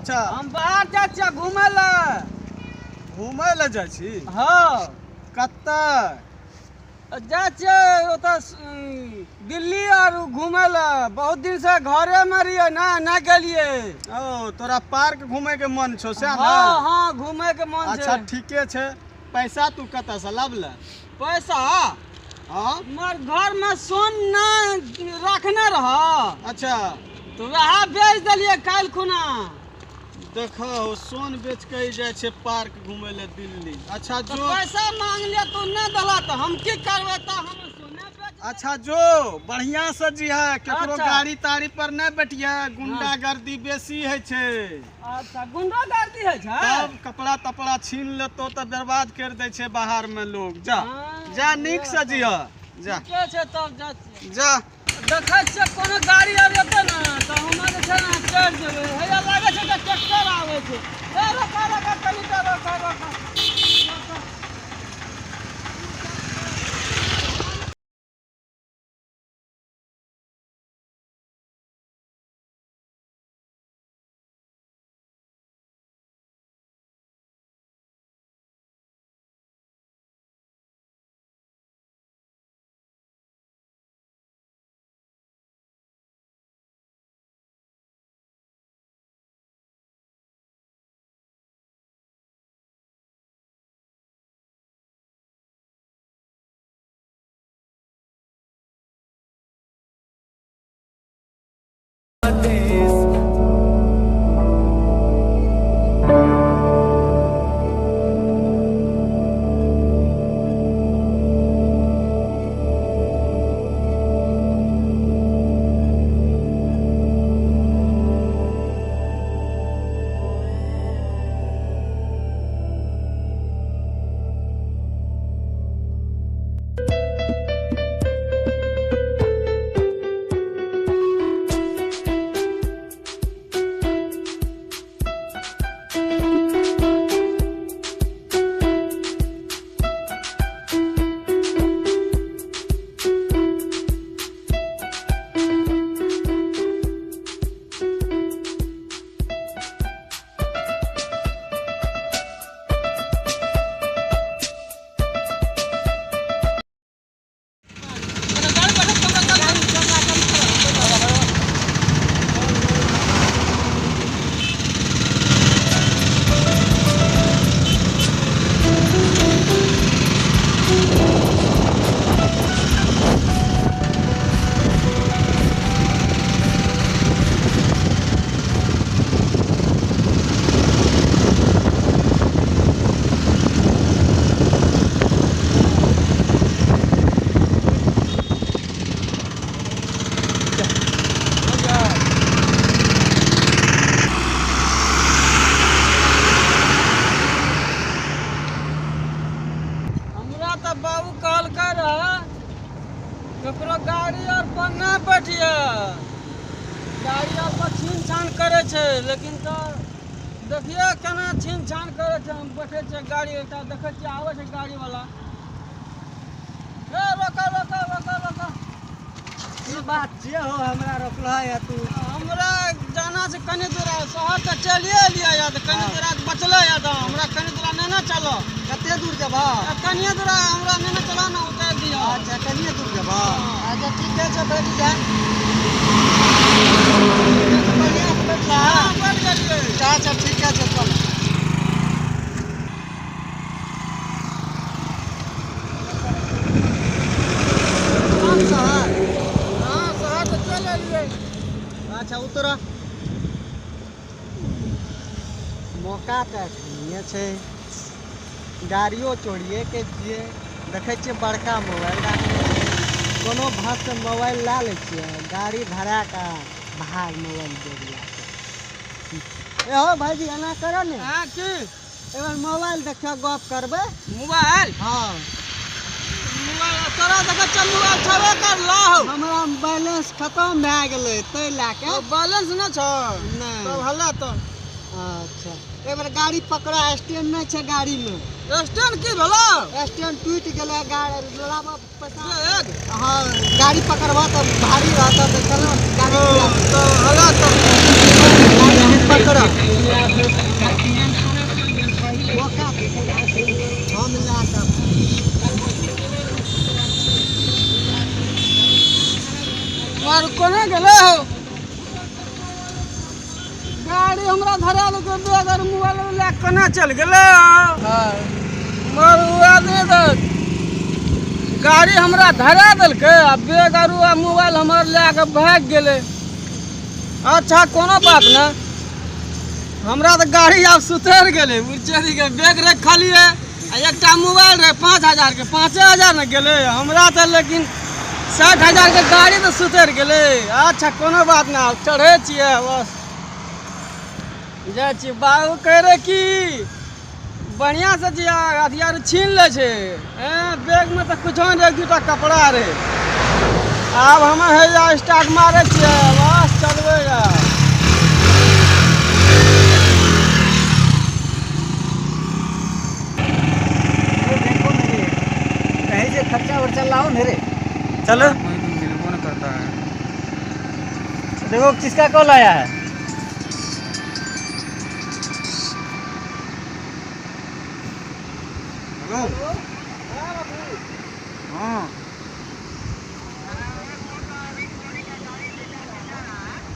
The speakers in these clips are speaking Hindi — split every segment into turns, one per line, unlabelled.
अच्छा
हम बाहर जा छियै घूमे ला।
घूमे ला जाइ छी?
हाँ
कत्ता
जा छियै ओतऽ दिल्ली और घूमे ला। बहुत दिन से घरे में रहिए ना गेलिए।
ओ तोरा पार्क घूमे के मन छौ से ना?
हाँ हाँ घूमे के मन छै।
अच्छा ठीके छै। पैसा तू कत्ता से लाबले?
पैसा
हाँ
हमार घर में सोन ना रखने रह।
अच्छा
तो वहाँ बेच दिलिए काल खुना।
देखो सोन बेच के जाए छे पार्क घूमे ले दिल्ली। अच्छा
तो
जो
पैसा मांग लिया तो ना दला तो हम की करबे? तो हम सोने बेच।
अच्छा जो बढ़िया से जी है केकरो
अच्छा।
गाड़ी ताड़ी पर नहीं बैठिए, गुंडागर्दी बेसी है छे।
अच्छा गुंडागर्दी है छै?
तब कपड़ा तपड़ा छीन लेतो तो बर्बाद कर दे छे बाहर में लोग। जा
हाँ,
जा निक से जिया जा
ठीके छै तब जा छियै।
जा।
देखै छियै कोनो गाड़ी आर एतै ना तो हम जे छै ना चढ़ जेबै। हैया लागे छै कि ट्रैक्टर आबै छै। ए रोका कनी तो रोका। बाबू कहलकै रह केकरो गाड़ी और पर ना बैठिए। गाड़ी और पर छीन छान करे छे। लेकिन तो देखिए केना छीन छान करे छे। हम बैठे छे गाड़ी एकटा देखे छे आवे छे गाड़ी वाला। ए रोका।
ई बात जे हो हमरा रोकला है तू?
हमरा जाना से कनी दूर शहर तक चलिए लिया या तो कनी दूर बचले या तो हमरा कनी दूर नहीं ना चलो।
कते दूर जबा?
कनिए दूर हमरा नहीं ना चला ना उतार दियो।
अच्छा कनिए दूर जबा? अच्छा ठीक है बैठ जा। बढ़िया से बैठला?
हां बैठ गेलिए।
अच्छा ठीक है चल। अच्छा उतर। मौका तो नहीं है, गाड़ियों चोरिए के दिए। देखे छे बड़का मोबाइल कोनो भाग से मोबाइल ला ले छे। गाड़ी भरा का भाग मोबाइल दे दिया। ए हो भाईजी एना करो ने।
हां की
एबार मोबाइल देखियो गप करबे।
मोबाइल?
हां
मोबाइल तोरा देखे चल मोबाइल छबे कर लाओ।
हमरा बैलेंस खत्म भ गेलै तै लाके।
बैलेंस न छ?
नहीं
तब हल्ला तो।
अच्छा एबार गाड़ी पकड़ा स्टैंड नहीं छे गाड़ी में।
स्टैंड की भेलो?
स्टैंड टूट गेलै गाड़ी लाबा पता।
हां
गाड़ी पकड़वा तो भारी रहता तो चलो गाड़ी
तो हल्ला तो
पकड़ो मौका हम लाता
और कोने गेले हो गाड़ी हमरा धरा लेके बैग और मोबाइल ले कोना चल गेले हां मर हुआ दे दे गाड़ी हमरा धरा देलके आ बैग और मोबाइल हमर ले के भाग गेले। अच्छा कोनो बात ना हमरा तो गाड़ी अब सुतर गेले उचरी के बैग रख खालिए आ एकटा मोबाइल रहे 5000 के 5000 न गेले हमरा तो लेकिन 60,000 के गाड़ी तो सुतर गेले। अच्छा कोनो बात ना चढ़े छिए बस जाइ छी बाबू कह रहे कि बढ़िया से जे हथियार छीन ले छे बैग में तो कुछ नहीं एक दूटा कपड़ा रहे। अब हम है या स्टार्ट मारे छिए बस चलबेगा।
देखो मेरे कहीं से खर्चा वर्चा लाओ मेरे चलो
कोई मिलबो नहीं करता है।
देखो किसका कॉल आया है।
हेलो हाँ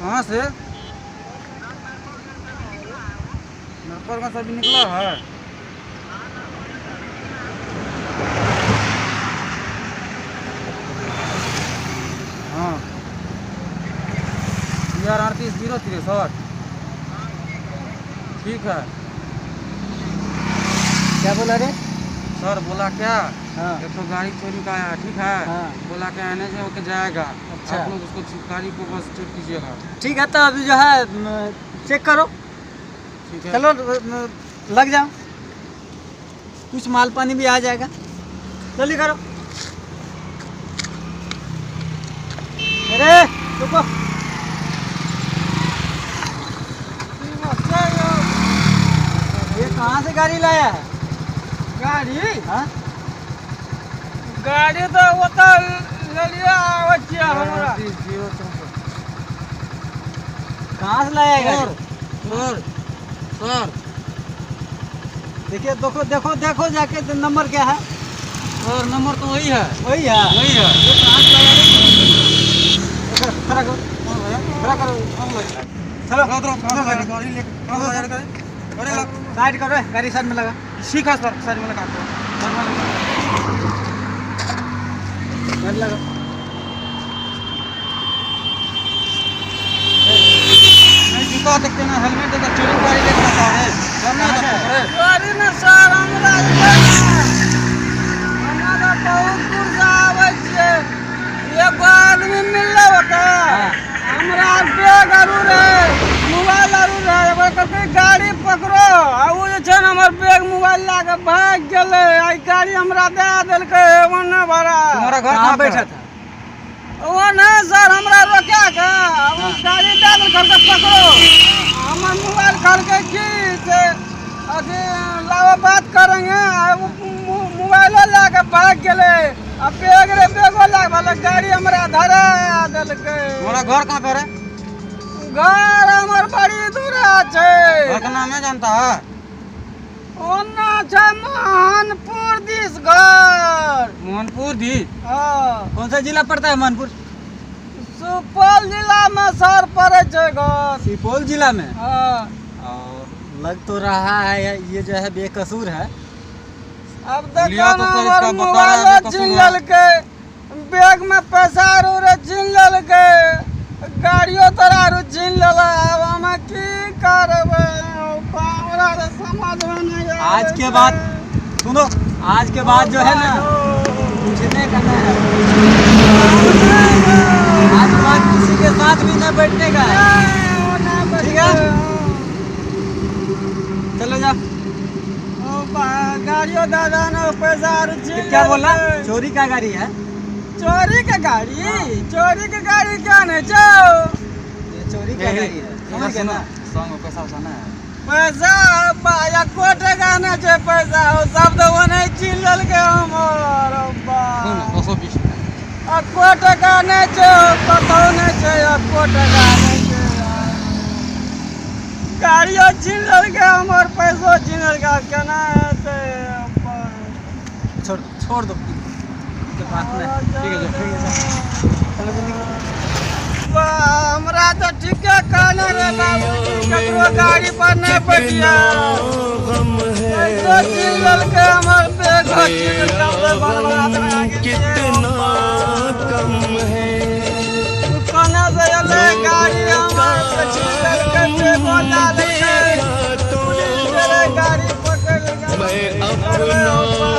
कहाँ से नरपरगंज से अभी निकला है। हाँ यार 38 ठीक है।
क्या बोला रे।
सर बोला क्या
हाँ
एक तो गाड़ी चोरी का आया ठीक है
हाँ।
बोला क्या आने से होके जाएगा।
अच्छा।
आप लोग उसको गाड़ी को बस चेक कीजिएगा।
ठीक है तो अभी जो है चेक करो
ठीक है
चलो लग जाओ कुछ माल पानी भी आ जाएगा जल्दी करो। अरे रुको ये कहाँ से गाड़ी लाया है।
गाड़ी
हाँ
गाड़ी तो वो तो ले लिया आवच्छिए हमरा।
कहाँ से लाया है
सर
गाड़ी।
सर सर
देखिए देखो देखो देखो जाके नंबर क्या है।
सर नंबर तो वही है
वही है
वही है।
ये कहाँ से लाया है? खड़ा करो खड़ा करो चलो
गाड़ी लेकर
साइड करो गाड़ी साइड में लगा।
ठीक है सर साइड में लगा दो।
गाड़ी लगा
नहीं जूता देखते ना हेलमेट देखते चोरी गाड़ी लेकर आता है करना है गाड़ी में सर हमरा हमारा बहुत दूर से आवे छे एगो आदमी मिलले होता हमरा बैग आरू रहे मोबाइल आरू रहे एगो कहते गाड़ी पकड़ो आ वो जे छे हमर बैग मोबाइल लाके भाग गेले आई गाड़ी हमरा दे देलके एवन भरा।
तुम्हारा घर कहाँ बैठा था।
वो ना सर हमरा रोका के गाड़ी दे देल घर के पकड़ो हमर मोबाइल घर के की से अभी लावा बात करेंगे मोबाइल लाके भाग गेले अब बैग रे बैगो ला वाला गाड़ी हमरा धरा देलके।
तुम्हारा घर कहाँ पर है।
घर हमर बड़ी दूर छै।
घर का नाम है जानता है।
ओना छै मोहनपुर दिस घर।
मोहनपुर दी
हाँ
कौन सा जिला पड़ता है मोहनपुर।
सुपौल जिला में सर पड़े छै घर।
सुपौल जिला में।
हाँ
और लग तो रहा है ये जो है बेकसूर है।
अब देखो
लिया तो
ना
सर
हमर
इसका बता
मोबाइल
रहा है
छीन लेलके बैग में पैसा आरू रे छीन लेलके गाड़ियों तोरा आरू छीन लेला अब हम की करबे हमरा तो समझ में नहीं आवे।
आज के बाद सुनो आज के बाद जो है ना पूछने का ना है। आज के बाद किसी के साथ भी न बैठने का है। ठीक है चलो जा।
गाड़ियों दादा ने पैसा आरू छीन
क्या बोला
लेलके।
चोरी का गाड़ी है।
चोरी के गाड़ी क्या नहीं छो
ये चोरी का गाड़ी है समझ गए ना।
संग पैसा उठाना है पैसा या कोटे गाना छे पैसा सब तो वो नहीं छीन लेलके हमर अब्बा
220
आ कोटे गाने छे पतो नहीं छे या कोटे गाने छे गाड़ियों छीन लेलकै हमर पैसो छीन लेलकै केना हेतै
छोड़ दो बात नहीं ठीक है
हमरा तो ठीके कहने रे बाबूजी ककरो गाड़ी पर नहीं बैठिया पैसो छीन लेलकै हमर बैग छीन लेलकै
कितना कम है
कहने से एलै गाड़ी हमर छीन लेलकै बैगो डालकै पुलिस गेलै गाड़ी पकड़
मैं अपना